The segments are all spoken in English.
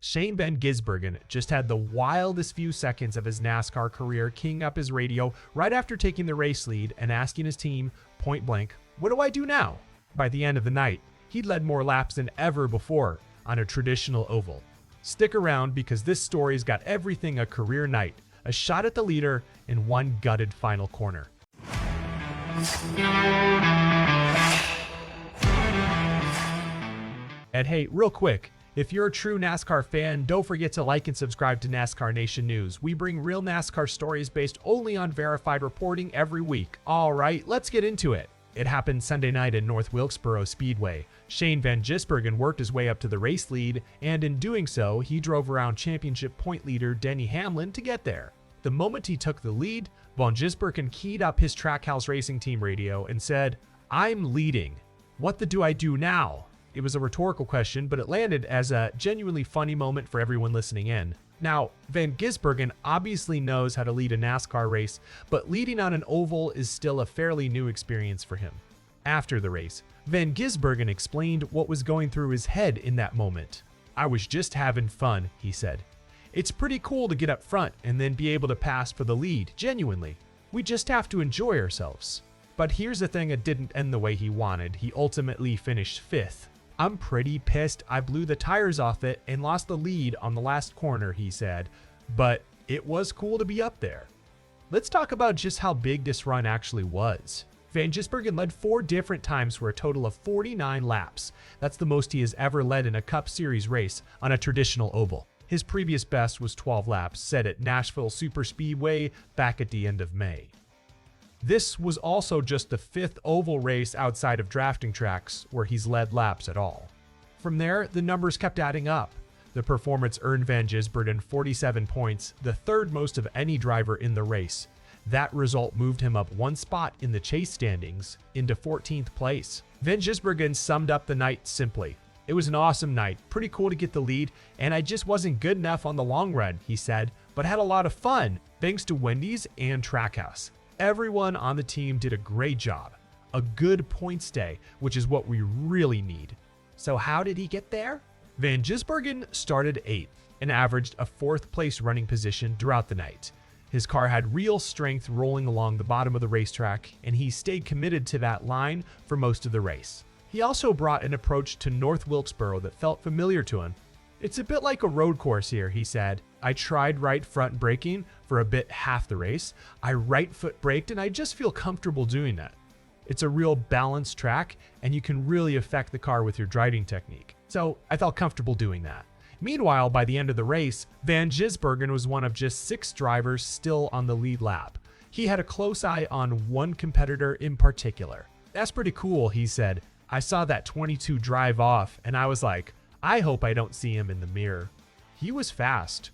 Shane Van Gisbergen just had the wildest few seconds of his NASCAR career, keying up his radio right after taking the race lead and asking his team, point blank, "What do I do now?" By the end of the night, he'd led more laps than ever before on a traditional oval. Stick around because this story's got everything a career night, a shot at the leader, and one gutted final corner. And hey, real quick, if you're a true NASCAR fan, don't forget to like and subscribe to NASCAR Nation News. We bring real NASCAR stories based only on verified reporting every week. All right, let's get into it. It happened Sunday night at North Wilkesboro Speedway. Shane Van Gisbergen worked his way up to the race lead, and in doing so, he drove around championship point leader Denny Hamlin to get there. The moment he took the lead, Van Gisbergen keyed up his Trackhouse Racing team radio and said, "I'm leading. What the do I do now?" It was a rhetorical question, but it landed as a genuinely funny moment for everyone listening in. Now, Van Gisbergen obviously knows how to lead a NASCAR race, but leading on an oval is still a fairly new experience for him. After the race, Van Gisbergen explained what was going through his head in that moment. "I was just having fun," he said. "It's pretty cool to get up front and then be able to pass for the lead, genuinely. We just have to enjoy ourselves." But here's the thing, it didn't end the way he wanted. He ultimately finished 5th. "I'm pretty pissed I blew the tires off it and lost the lead on the last corner," he said, "but it was cool to be up there." Let's talk about just how big this run actually was. Van Gisbergen led 4 different times for a total of 49 laps. That's the most he has ever led in a Cup Series race on a traditional oval. His previous best was 12 laps, set at Nashville Superspeedway back at the end of May. This was also just the 5th oval race outside of drafting tracks where he's led laps at all. From there, the numbers kept adding up. The performance earned Van Gisbergen 47 points, the 3rd most of any driver in the race. That result moved him up 1 spot in the Chase standings into 14th place. Van Gisbergen summed up the night simply. "It was an awesome night, pretty cool to get the lead, and I just wasn't good enough on the long run," he said, "but had a lot of fun, thanks to Wendy's and Trackhouse. Everyone on the team did a great job. A good points day, which is what we really need." So how did he get there? Van Gisbergen started 8th and averaged a 4th place running position throughout the night. His car had real strength rolling along the bottom of the racetrack, and he stayed committed to that line for most of the race. He also brought an approach to North Wilkesboro that felt familiar to him. "It's a bit like a road course here," he said. "I tried right front braking for a bit half the race. I right foot braked and I just feel comfortable doing that. It's a real balanced track and you can really affect the car with your driving technique. So I felt comfortable doing that." Meanwhile, by the end of the race, Van Gisbergen was one of just 6 drivers still on the lead lap. He had a close eye on one competitor in particular. "That's pretty cool," he said. "I saw that 22 drive off and I was like, I hope I don't see him in the mirror." He was fast.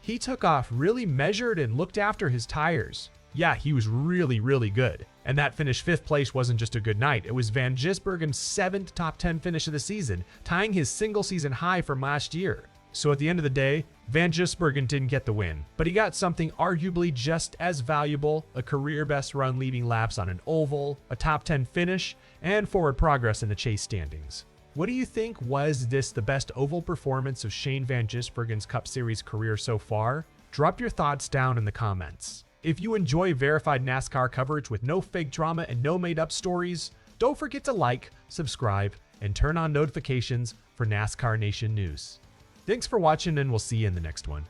He took off really measured and looked after his tires. Yeah, he was really good. And that finished 5th place wasn't just a good night. It was Van Gisbergen's 7th top 10 finish of the season, tying his single season high from last year. So at the end of the day, Van Gisbergen didn't get the win, but he got something arguably just as valuable: a career best run leading laps on an oval, a top 10 finish, and forward progress in the Chase standings. What do you think? Was this the best oval performance of Shane Van Gisbergen's Cup Series career so far? Drop your thoughts down in the comments. If you enjoy verified NASCAR coverage with no fake drama and no made-up stories, don't forget to like, subscribe, and turn on notifications for NASCAR Nation news. Thanks for watching, and we'll see you in the next one.